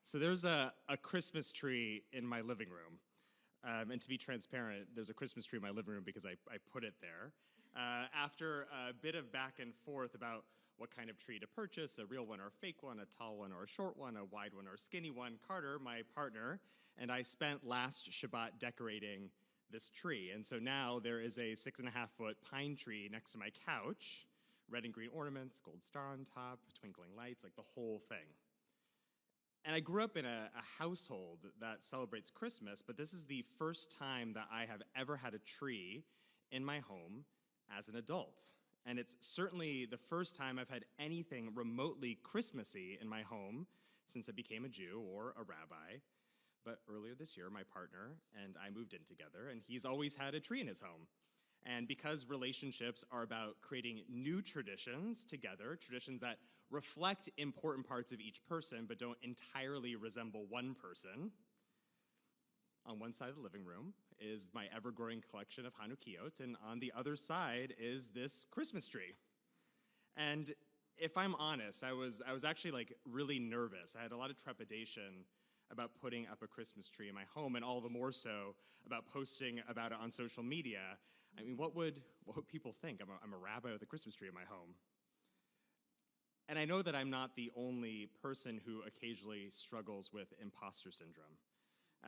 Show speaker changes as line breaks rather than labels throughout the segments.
So there's a Christmas tree in my living room. And to be transparent, there's a Christmas tree in my living room because I put it there. After a bit of back and forth about what kind of tree to purchase, a real one or a fake one, a tall one or a short one, a wide one or a skinny one, Carter, my partner, and I spent last Shabbat decorating this tree. And so now there is a 6.5-foot pine tree next to my couch, red and green ornaments, gold star on top, twinkling lights, like the whole thing. And I grew up in a household that celebrates Christmas, but this is the first time that I have ever had a tree in my home as an adult. And it's certainly the first time I've had anything remotely Christmassy in my home since I became a Jew or a rabbi. But earlier this year, my partner and I moved in together, and he's always had a tree in his home. And because relationships are about creating new traditions together, traditions that reflect important parts of each person but don't entirely resemble one person, on one side of the living room is my ever-growing collection of Hanukkot, and on the other side is this Christmas tree. And if I'm honest, I was actually like really nervous. I had a lot of trepidation about putting up a Christmas tree in my home, and all the more so about posting about it on social media. I mean, what would people think? I'm a rabbi with a Christmas tree in my home. And I know that I'm not the only person who occasionally struggles with imposter syndrome.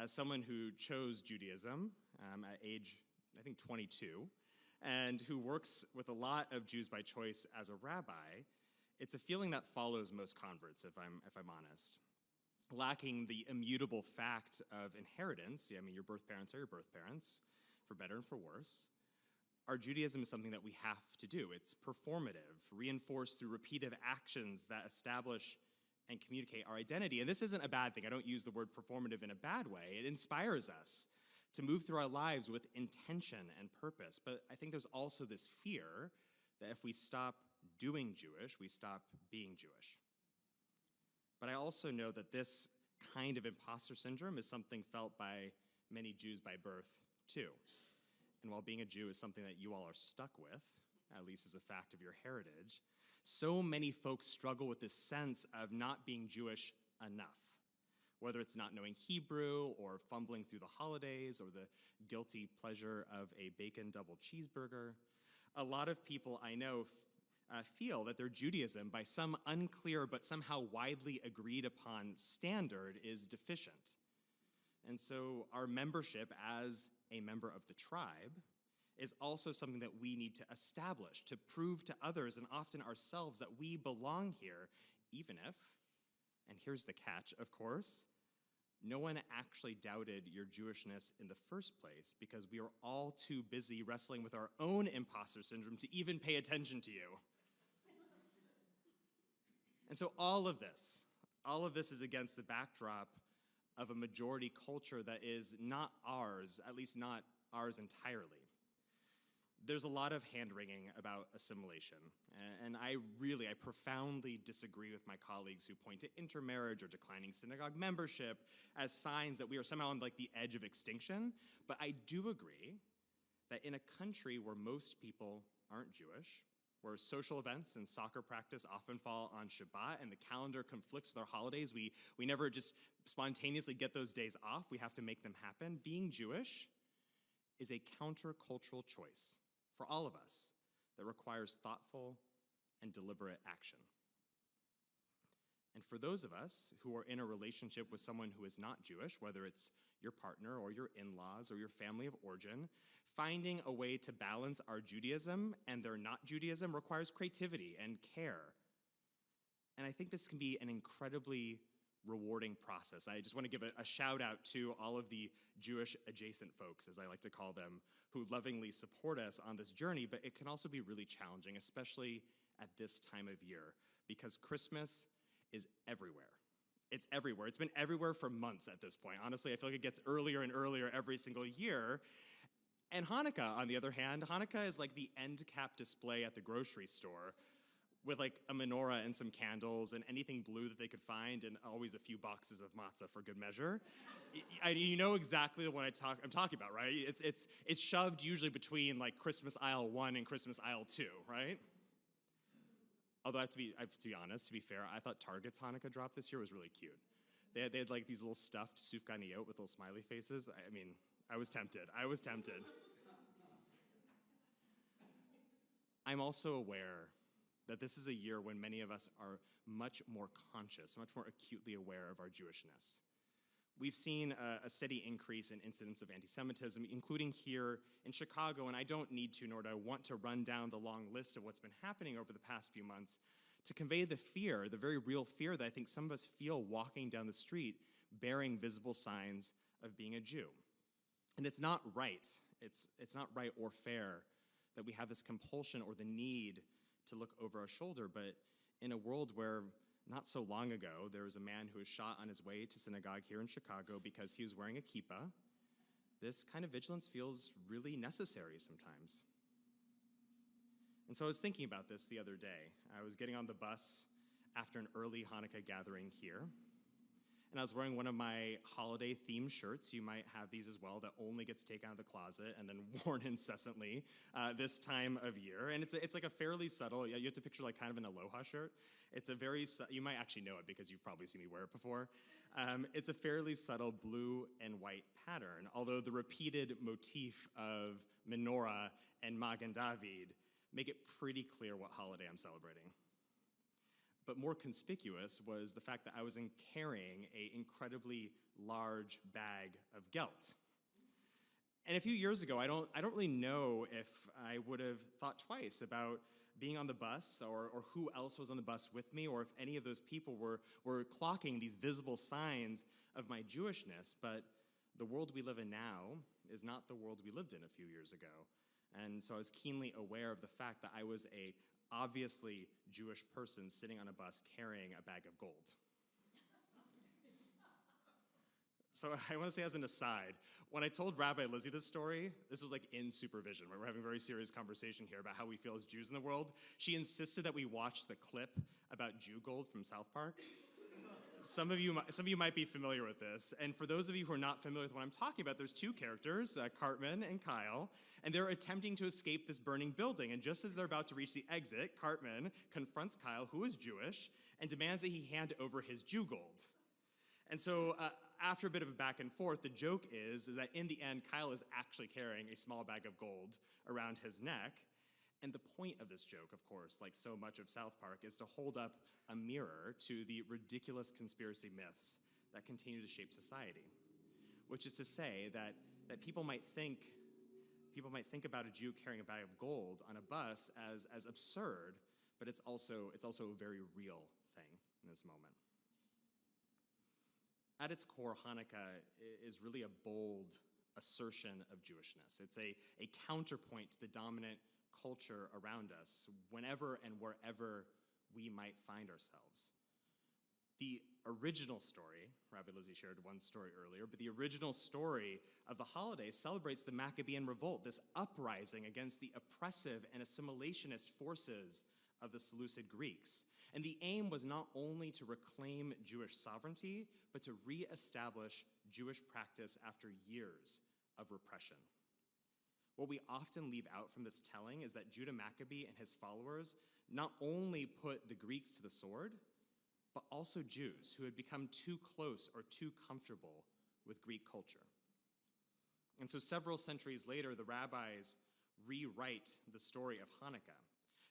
As someone who chose Judaism at age, I think, 22, and who works with a lot of Jews by choice as a rabbi, it's a feeling that follows most converts, if I'm honest. Lacking the immutable fact of inheritance, I mean, your birth parents are your birth parents, for better and for worse. Our Judaism is something that we have to do. It's performative, reinforced through repeated actions that establish and communicate our identity. And this isn't a bad thing. I don't use the word performative in a bad way. It inspires us to move through our lives with intention and purpose. But I think there's also this fear that if we stop doing Jewish, we stop being Jewish. But I also know that this kind of imposter syndrome is something felt by many Jews by birth, too. And while being a Jew is something that you all are stuck with, at least as a fact of your heritage, so many folks struggle with this sense of not being Jewish enough. Whether it's not knowing Hebrew, or fumbling through the holidays, or the guilty pleasure of a bacon double cheeseburger. A lot of people I know feel that their Judaism, by some unclear but somehow widely agreed upon standard, is deficient. And so our membership as a member of the tribe is also something that we need to establish, to prove to others and often ourselves that we belong here, even if, and here's the catch, of course, no one actually doubted your Jewishness in the first place because we are all too busy wrestling with our own imposter syndrome to even pay attention to you. And so all of this is against the backdrop of a majority culture that is not ours, at least not ours entirely. There's a lot of hand-wringing about assimilation, and I profoundly disagree with my colleagues who point to intermarriage or declining synagogue membership as signs that we are somehow on like the edge of extinction, but I do agree that in a country where most people aren't Jewish, where social events and soccer practice often fall on Shabbat and the calendar conflicts with our holidays, we never just spontaneously get those days off, we have to make them happen. Being Jewish is a countercultural choice for all of us that requires thoughtful and deliberate action. And for those of us who are in a relationship with someone who is not Jewish, whether it's your partner or your in-laws or your family of origin, finding a way to balance our Judaism and their not Judaism requires creativity and care. And I think this can be an incredibly rewarding process. I just want to give a shout out to all of the Jewish adjacent folks, as I like to call them, who lovingly support us on this journey, but it can also be really challenging, especially at this time of year, because Christmas is everywhere. It's everywhere. It's been everywhere for months at this point. Honestly, I feel like it gets earlier and earlier every single year. And Hanukkah, on the other hand, Hanukkah is like the end cap display at the grocery store with like a menorah and some candles and anything blue that they could find and always a few boxes of matzah for good measure. You know exactly the one I'm talking about, right? It's shoved usually between like Christmas aisle 1 and Christmas aisle 2, right? Although I have to be honest, to be fair, I thought Target's Hanukkah drop this year was really cute. They had like these little stuffed sufganiyot with little smiley faces. I mean, I was tempted. I was tempted. I'm also aware that this is a year when many of us are much more conscious, much more acutely aware of our Jewishness. We've seen a steady increase in incidents of anti-Semitism, including here in Chicago, and I don't need to, nor do I want to run down the long list of what's been happening over the past few months to convey the fear, the very real fear that I think some of us feel walking down the street bearing visible signs of being a Jew. And it's not right, it's not right or fair that we have this compulsion or the need to look over our shoulder, but in a world where not so long ago, there was a man who was shot on his way to synagogue here in Chicago because he was wearing a kippah. This kind of vigilance feels really necessary sometimes. And so I was thinking about this the other day. I was getting on the bus after an early Hanukkah gathering here, and I was wearing one of my holiday-themed shirts. You might have these as well that only gets taken out of the closet and then worn incessantly this time of year. And it's like a fairly subtle, you have to picture like kind of an aloha shirt. It's a very, you might actually know it because you've probably seen me wear it before. It's a fairly subtle blue and white pattern, although the repeated motif of menorah and Magen David make it pretty clear what holiday I'm celebrating. But more conspicuous was the fact that I was carrying an incredibly large bag of gelt. And a few years ago, I don't really know if I would have thought twice about being on the bus or who else was on the bus with me, or if any of those people were clocking these visible signs of my Jewishness. But the world we live in now is not the world we lived in a few years ago. And so I was keenly aware of the fact that I was a obviously Jewish person sitting on a bus carrying a bag of gold. So I want to say as an aside, when I told Rabbi Lizzie this story, this was like in supervision, right? We're having a very serious conversation here about how we feel as Jews in the world. She insisted that we watch the clip about Jew gold from South Park. Some of you might be familiar with this, and for those of you who are not familiar with what I'm talking about, there's two characters, Cartman and Kyle, and they're attempting to escape this burning building, and just as they're about to reach the exit, Cartman confronts Kyle, who is Jewish, and demands that he hand over his Jew gold. And so after a bit of a back and forth, the joke is that in the end, Kyle is actually carrying a small bag of gold around his neck. And the point of this joke, of course, like so much of South Park, is to hold up a mirror to the ridiculous conspiracy myths that continue to shape society. Which is to say that people might think about a Jew carrying a bag of gold on a bus as absurd, but it's also a very real thing in this moment. At its core, Hanukkah is really a bold assertion of Jewishness. It's a counterpoint to the dominant culture around us, whenever and wherever we might find ourselves. The original story, Rabbi Lizzie shared one story earlier, but the original story of the holiday celebrates the Maccabean revolt, this uprising against the oppressive and assimilationist forces of the Seleucid Greeks. And the aim was not only to reclaim Jewish sovereignty, but to reestablish Jewish practice after years of repression. What we often leave out from this telling is that Judah Maccabee and his followers not only put the Greeks to the sword, but also Jews who had become too close or too comfortable with Greek culture. And so several centuries later, the rabbis rewrite the story of Hanukkah.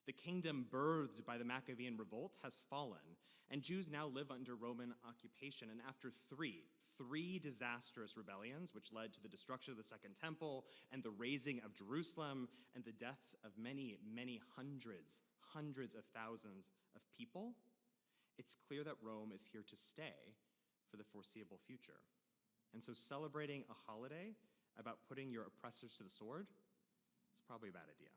The kingdom birthed by the Maccabean revolt has fallen, and Jews now live under Roman occupation. And after three disastrous rebellions, which led to the destruction of the Second Temple and the razing of Jerusalem and the deaths of many, many hundreds of thousands of people, it's clear that Rome is here to stay for the foreseeable future. And so celebrating a holiday about putting your oppressors to the sword, it's probably a bad idea.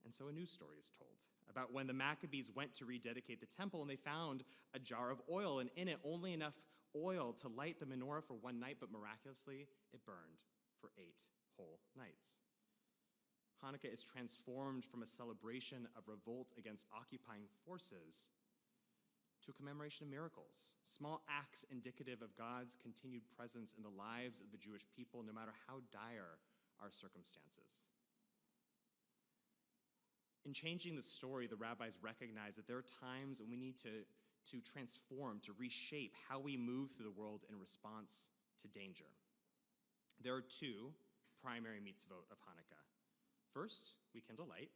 And so a new story is told about when the Maccabees went to rededicate the temple and they found a jar of oil, and in it only enough oil to light the menorah for one night, but miraculously it burned for 8 whole nights. Hanukkah is transformed from a celebration of revolt against occupying forces to a commemoration of miracles, small acts indicative of God's continued presence in the lives of the Jewish people, no matter how dire our circumstances. In changing the story, the rabbis recognize that there are times when we need to to transform, to reshape how we move through the world in response to danger. There are two primary mitzvot of Hanukkah. First, we kindle light,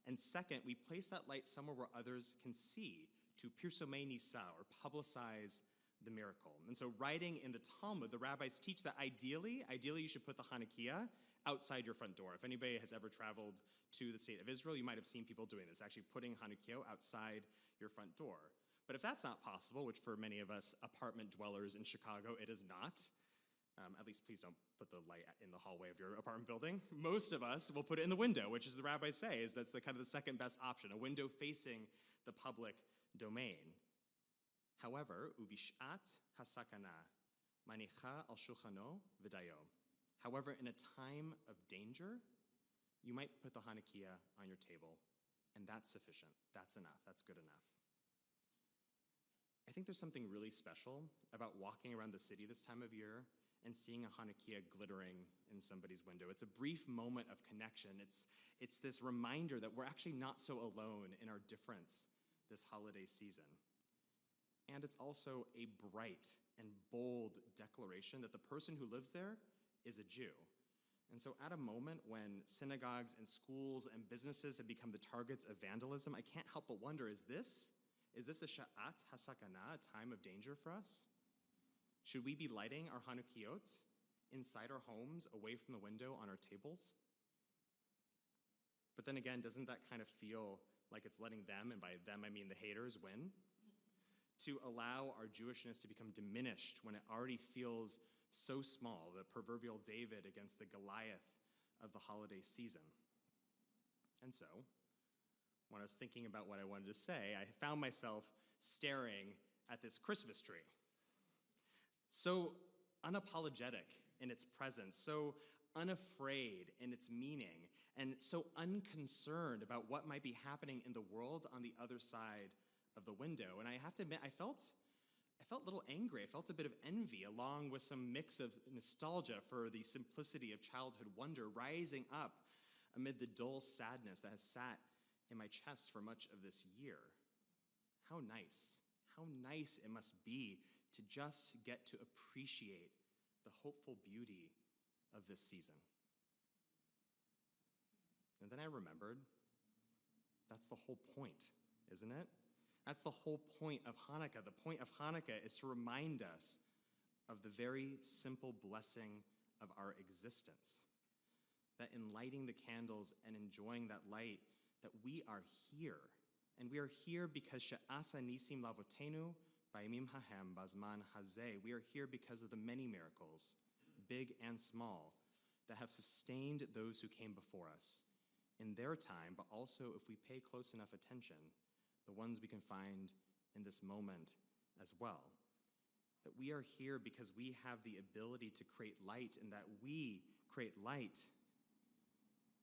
and second, we place that light somewhere where others can see, to pirsomei nisa, or publicize the miracle. And so writing in the Talmud, the rabbis teach that ideally you should put the Hanukkah outside your front door. If anybody has ever traveled to the state of Israel, you might have seen people doing this, actually putting Hanukkah outside your front door. But if that's not possible, which for many of us apartment dwellers in Chicago, it is not, at least please don't put the light in the hallway of your apartment building. Most of us will put it in the window, which, as the rabbis say, is that's the kind of the second best option, a window facing the public domain. However, uvishat hasakana, manicha al shulchano v'dayo. However, in a time of danger, you might put the Hanukkah on your table, and that's sufficient. That's enough. That's good enough. I think there's something really special about walking around the city this time of year and seeing a Hanukkah glittering in somebody's window. It's a brief moment of connection. It's this reminder that we're actually not so alone in our difference this holiday season. And it's also a bright and bold declaration that the person who lives there is a Jew. And so at a moment when synagogues and schools and businesses have become the targets of vandalism, I can't help but wonder, is this a sha'at hasakana, a time of danger for us? Should we be lighting our Hanukkot inside our homes, away from the window on our tables? But then again, doesn't that kind of feel like it's letting them, and by them I mean the haters, win? To allow our Jewishness to become diminished when it already feels so small, the proverbial David against the Goliath of the holiday season. And so, when I was thinking about what I wanted to say, I found myself staring at this Christmas tree. So unapologetic in its presence, so unafraid in its meaning, and so unconcerned about what might be happening in the world on the other side of the window. And I have to admit, I felt a little angry. I felt a bit of envy, along with some mix of nostalgia for the simplicity of childhood wonder rising up amid the dull sadness that has sat in my chest for much of this year. How nice it must be to just get to appreciate the hopeful beauty of this season. And then I remembered, that's the whole point, isn't it? That's the whole point of Hanukkah. The point of Hanukkah is to remind us of the very simple blessing of our existence. That in lighting the candles and enjoying that light, that we are here. And we are here because she'asa nisim lavotenu ba'yamim hahem bazman hazeh. We are here because of the many miracles, big and small, that have sustained those who came before us in their time, but also, if we pay close enough attention, the ones we can find in this moment as well. That we are here because we have the ability to create light, and that we create light.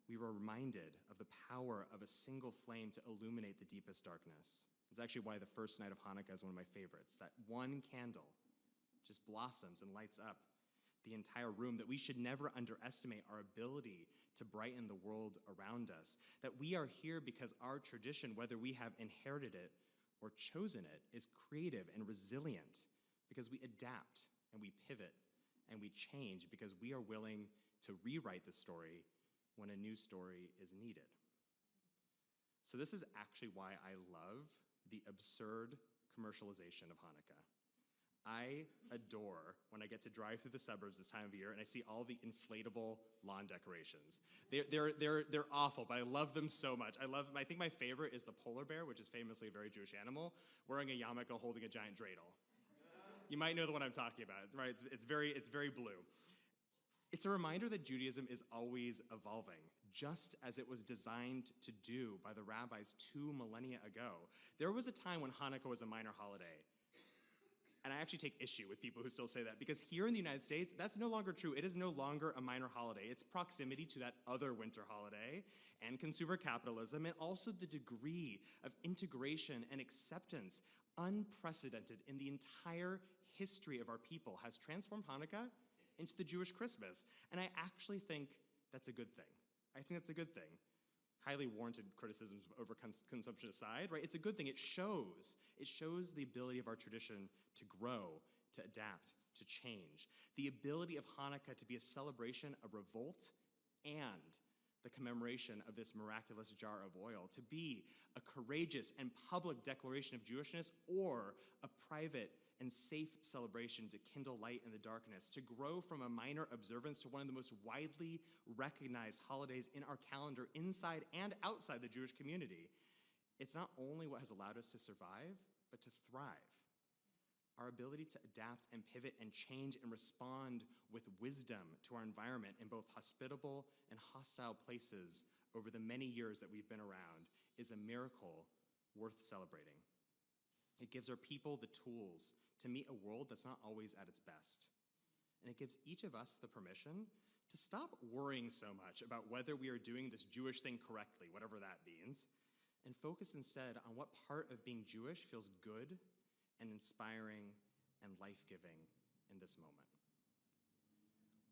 We were reminded of the power of a single flame to illuminate the deepest darkness. It's actually why the first night of Hanukkah is one of my favorites. That one candle just blossoms and lights up the entire room, that we should never underestimate our ability to brighten the world around us. That we are here because our tradition, whether we have inherited it or chosen it, is creative and resilient, because we adapt and we pivot and we change, because we are willing to rewrite the story when a new story is needed. So this is actually why I love the absurd commercialization of Hanukkah. I adore when I get to drive through the suburbs this time of year and I see all the inflatable lawn decorations. They're awful, but I love them so much. I think my favorite is the polar bear, which is famously a very Jewish animal, wearing a yarmulke holding a giant dreidel. You might know the one I'm talking about, right? It's very blue. It's a reminder that Judaism is always evolving, just as it was designed to do by the rabbis 2 millennia ago. There was a time when Hanukkah was a minor holiday. And I actually take issue with people who still say that, because here in the United States, that's no longer true. It is no longer a minor holiday. Its proximity to that other winter holiday and consumer capitalism, and also the degree of integration and acceptance unprecedented in the entire history of our people, has transformed Hanukkah into the Jewish Christmas. And I actually think that's a good thing. I think that's a good thing. highly warranted criticisms of overconsumption aside, right? It's a good thing. It shows the ability of our tradition to grow, to adapt, to change. The ability of Hanukkah to be a celebration of revolt and the commemoration of this miraculous jar of oil, to be a courageous and public declaration of Jewishness or a private and safe celebration to kindle light in the darkness, to grow from a minor observance to one of the most widely recognized holidays in our calendar inside and outside the Jewish community. It's not only what has allowed us to survive, but to thrive. Our ability to adapt and pivot and change and respond with wisdom to our environment in both hospitable and hostile places over the many years that we've been around is a miracle worth celebrating. It gives our people the tools to meet a world that's not always at its best. And it gives each of us the permission to stop worrying so much about whether we are doing this Jewish thing correctly, whatever that means, and focus instead on what part of being Jewish feels good and inspiring and life-giving in this moment.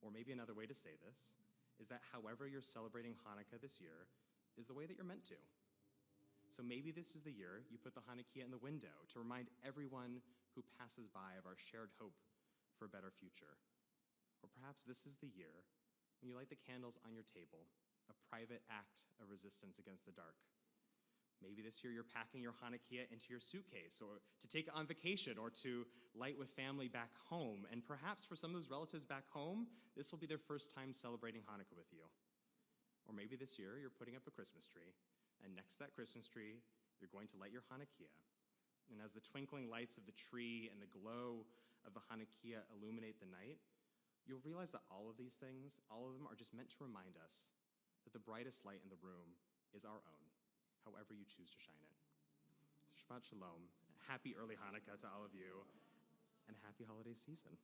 Or maybe another way to say this is that however you're celebrating Hanukkah this year is the way that you're meant to. So maybe this is the year you put the Hanukkah in the window to remind everyone who passes by of our shared hope for a better future. Or perhaps this is the year when you light the candles on your table, a private act of resistance against the dark. Maybe this year you're packing your Hanukkah into your suitcase, or to take it on vacation, or to light with family back home. And perhaps for some of those relatives back home, this will be their first time celebrating Hanukkah with you. Or maybe this year you're putting up a Christmas tree, and next to that Christmas tree, you're going to light your Hanukkah. And as the twinkling lights of the tree and the glow of the Hanukkah illuminate the night, you'll realize that all of these things, all of them are just meant to remind us that the brightest light in the room is our own, however you choose to shine it. Shabbat Shalom. Happy early Hanukkah to all of you, and happy holiday season.